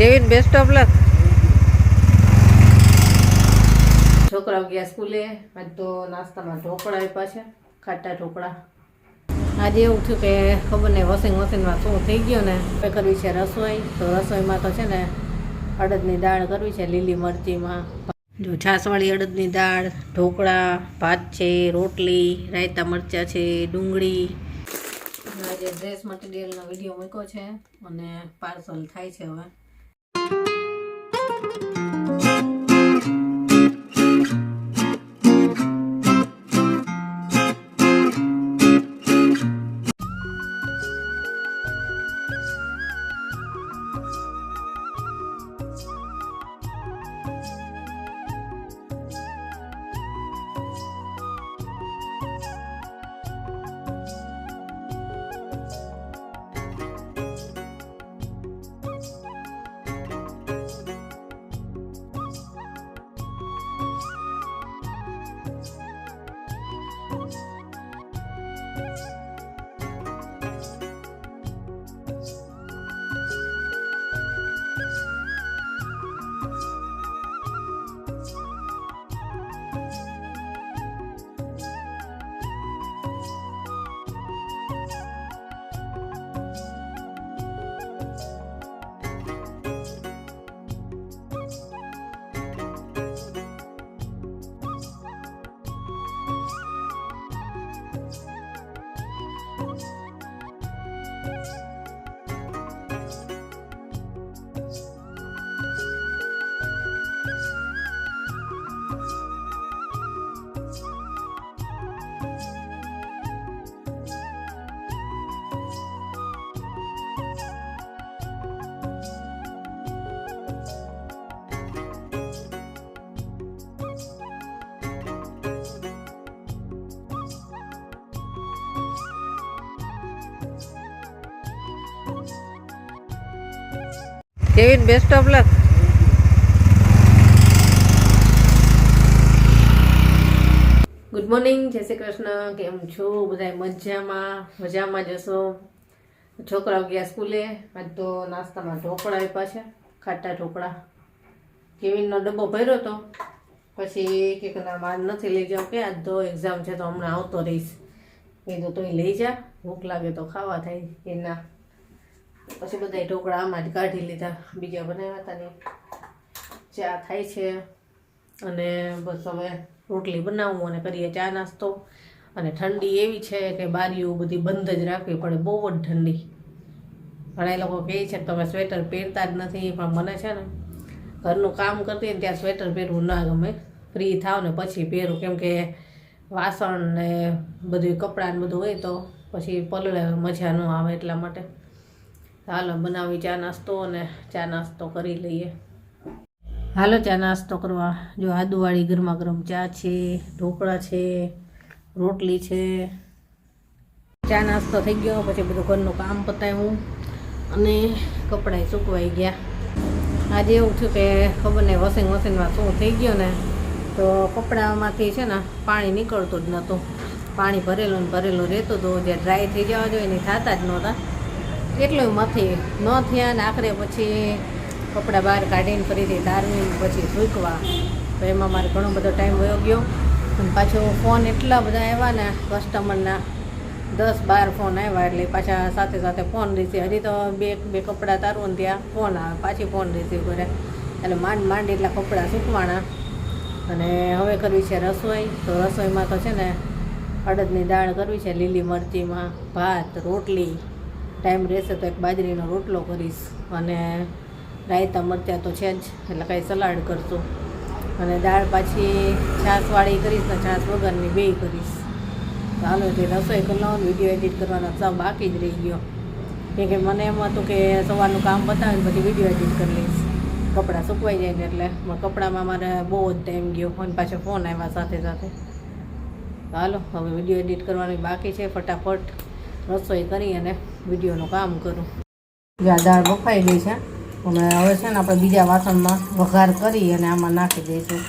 Kevin best of luck. છોકરાઓ ગયા સ્કૂલે. આજ તો નાસ્તામાં ઢોકળા આપ્યા છે, ખાટા ઢોકળા. આજે એવું થયું કે ખબર નહીં વોશિંગ મશીનમાં શું થઈ ગયું ને કરવી છે રસોઈ. તો રસોઈમાં તો છે ને અડદની દાળ કરવી છે લીલી મરચીમાં. જો છાશવાળી અડદની દાળ, ઢોકળા, ભાત છે, રોટલી, રાયતા મરચાં છે, ડુંગળી. આજે ડ્રેસ મટીરિયલનો વિડીયો મૂક્યો છે અને પાર્સલ થાય છે હવે. Kevin best of luck. Good morning, જય શ્રી કૃષ્ણ. કેમ છો બધા? મજામાં જશો. છોકરાઓ ગયા સ્કૂલે. આજ તો નાસ્તામાં ઢોકળા આપ્યા છે, ખાટા ઢોકળા. કેવિનનો ડબ્બો ભર્યો હતો, પછી કે ના માર નથી લઈ જાવ, કે આજ તો એક્ઝામ છે તો હમણાં આવતો રહીશ. કીધું તો લઈ જા, ભૂખ લાગે તો ખાવા થાય કે ના. પછી બધા ઢોકળા આમાં જ કાઢી લીધા, બીજા બનાવ્યા હતા ને. ચા થાય છે અને બસ હવે રોટલી બનાવું અને કરીએ ચા નાસ્તો. અને ઠંડી એવી છે કે બારીઓ બધી બંધ જ રાખવી પડે, બહુ જ ઠંડી. ઘણા લોકો કહે છે કે તમે સ્વેટર પહેરતા જ નથી, પણ મને છે ને ઘરનું કામ કરતી ને ત્યાં સ્વેટર પહેરવું ના ગમે. ફ્રી થાવ ને પછી પહેરું, કેમ કે વાસણ ને બધું કપડાં ને બધું હોય તો પછી પલળે મજા ન આવે, એટલા માટે. હાલો બનાવી ચા નાસ્તો અને ચા નાસ્તો કરી લઈએ. હાલો ચા નાસ્તો કરવા. જો આદુવાળી ગરમા ગરમ ચા છે, ઢોકળા છે, રોટલી છે. ચા નાસ્તો થઈ ગયો, પછી બધું ઘરનું કામ પતાવ્યું અને કપડાં સૂકવાઈ ગયા. આજે એવું થયું કે ખબર નહીં વોશિંગ મશીનમાં શું થઈ ગયું ને તો કપડામાંથી છે ને પાણી નીકળતું જ નહોતું. પાણી ભરેલું ને ભરેલું રહેતું હતું, જે ડ્રાય થઈ જવા જોઈએ ને થતા જ નહોતા. એટલું મથી ન થયા ને આખરે પછી કપડાં બહાર કાઢીને ફરીથી તારવીને પછી સૂકવા. તો એમાં મારે ઘણો બધો ટાઈમ વયો ગયો. અને પાછો ફોન એટલા બધા આવ્યા ને કસ્ટમરના, 10-12 ફોન આવ્યા, એટલે પાછા સાથે સાથે ફોન રિસીવ. હજી તો બે કપડાં તારવું ને ત્યાં ફોન આવે, પાછી ફોન રિસીવ કરે. એટલે માંડ એટલા કપડાં સૂકવાના. અને હવે કરવી છે રસોઈ. તો રસોઈમાં તો છે ને અડદની દાળ કરવી છે લીલી મરચીમાં, ભાત, રોટલી. ટાઈમ રહેશે તો એક બાજરીનો રોટલો કરીશ અને રાયતા મરચાં તો છે જ, એટલે કાંઈ સલાડ કરશું. અને દાળ પાછી છાશવાળી કરીશ ને છાશ વગરની બેય કરીશ. તો હાલો એટલે રસોઈ કરી લઉં. વિડીયો એડિટ કરવાનો સબ બાકી જ રહી ગયો, કેમ કે મને એમ હતું કે સવારનું કામ બતાવીને પછી વિડીયો એડિટ કરી લઈશ. કપડાં સૂકવાઈ જાય ને એટલે કપડામાં મારે બહુ જ ટાઈમ ગયો. અને પાછો ફોન આવ્યા સાથે સાથે. તો હાલો હવે વિડીયો એડિટ કરવાની બાકી છે. ફટાફટ રસોઈ કરી અને વિડીયોનું કામ કરું. જ્યાં દાળ બફાઈ ગઈ છે અને હવે છે ને આપણે બીજા વાસણમાં વઘાર કરી અને આમાં નાખી દઈશું.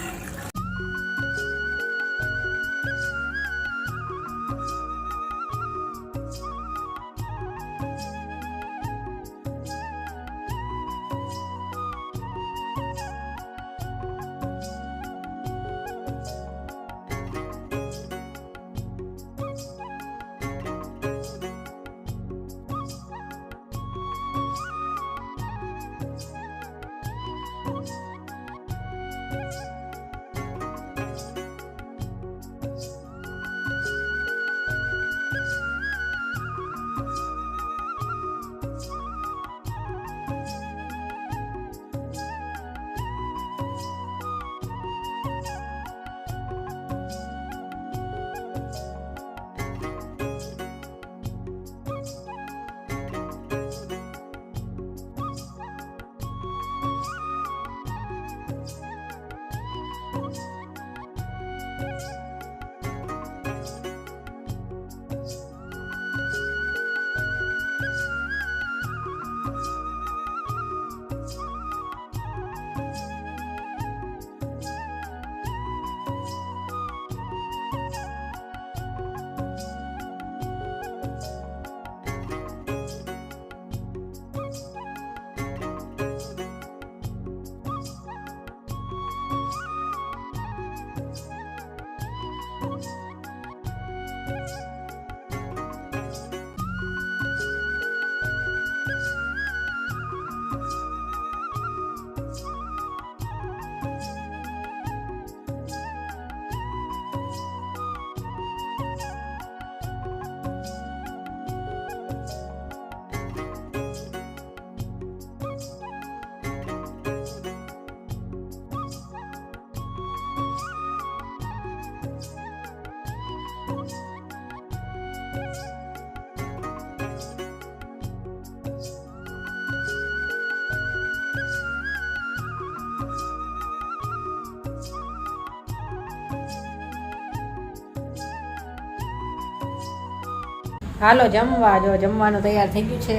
હાલો જમવા. જો જમવાનું તૈયાર થઈ ગયું છે.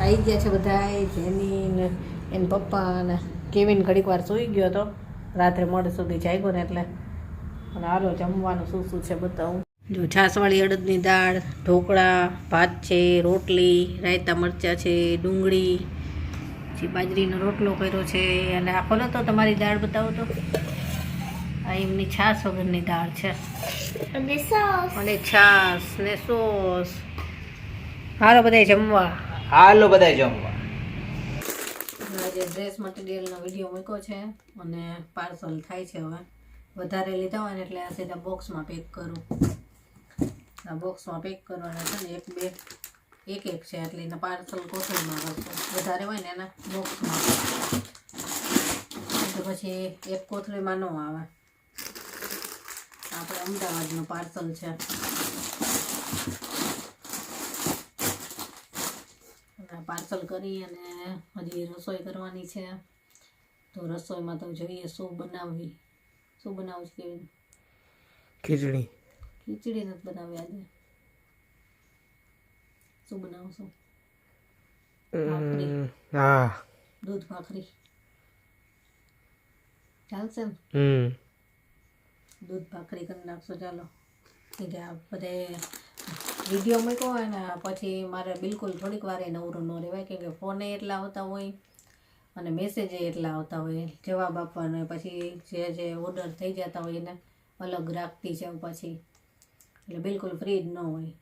આવી ગયા છે બધા. જેની ને એના પપ્પા ને કેવિન ઘડીક વાર સૂઈ ગયો હતો. રાત્રે મોડે સુધી જાગ્યો ને એટલે. અને હાલો જમવાનું શું શું છે બતાવું. જો છાસવાળી અડદની દાળ, ઢોકળા, ભાત છે, રોટલી, રાયતા મરચાં છે, ડુંગળી, પછી બાજરીનો રોટલો કર્યો છે. અને આખો નતો તમારી દાળ બતાવો તો. આ એમની છાસ વગરની દાળ છે અને છાસ ને સોસ. હાલો બધા જમવા. હાલો બધા જમવા. આજે ડ્રેસ મટીરિયલનો વિડીયો મૂક્યો છે અને પાર્સલ થાય છે. હવે વધારે લીધા હોય ને એટલે આ સીધા બોક્સમાં પેક કરું. આ બોક્સમાં પેક કરવાના છે ને એક છે એટલે એના પાર્સલ કોથળીમાં કરશું. વધારે હોય ને એના બોક્સમાં તો પછી એક કોથળીમાં ન આવે. આપણે અમદાવાદનું પાર્સલ છે. પાર્સલ કરી અને હજી રસોઈ કરવાની છે. તો રસોઈમાં તો જોઈએ શું બનાવવી. શું બનાવું છે? ખીચડી નથી બનાવી આજે. શું બનાવશું? ભાખરી. હા, દૂધ ભાખરી ચાલશે ને? દૂધ ભાખરી કરી નાખશો. ચાલો. કે આ બધે વિડીયો મૂક્યો હોય ને પછી મારે બિલકુલ થોડીક વાર નવરું ન રહેવાય, કેમ કે ફોને એટલા આવતા હોય અને મેસેજ એટલા આવતા હોય, જવાબ આપવાનો હોય, પછી જે ઓર્ડર થઈ જતા હોય એને અલગ રાખતી જાઉં પછી, એટલે બિલકુલ ફ્રી જ ન હોય.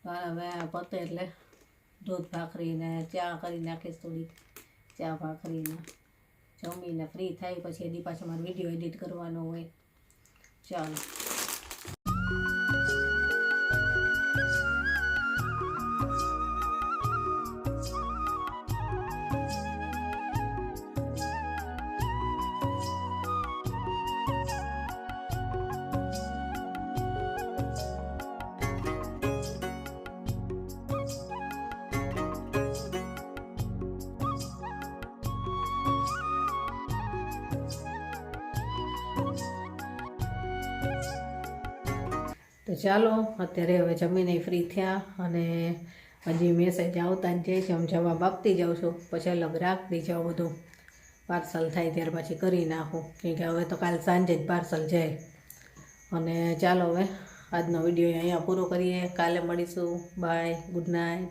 તો હવે પતે એટલે દૂધ ભાખરીને ચા કરી નાખીશ. થોડીક ચા ભાખરીને જમીને ફ્રી થાય પછી એની પાછળ મારે વિડીયો એડિટ કરવાનો હોય. ચાલો. તો ચાલો, અત્યારે હવે જમીને ફ્રી થયા અને હજી મેસેજ આવતા જ જાય છે. હું જવાબ આપતી જાઉં છું, પછી અલગ રાખતી જાઉં. બધું પાર્સલ થાય ત્યાર પછી કરી નાખું, કેમ કે હવે તો કાલ સાંજે જ પાર્સલ જાય. અને ચાલો હવે આજનો વિડીયો અહીંયા પૂરો કરીએ. કાલે મળીશું. Bye, good night.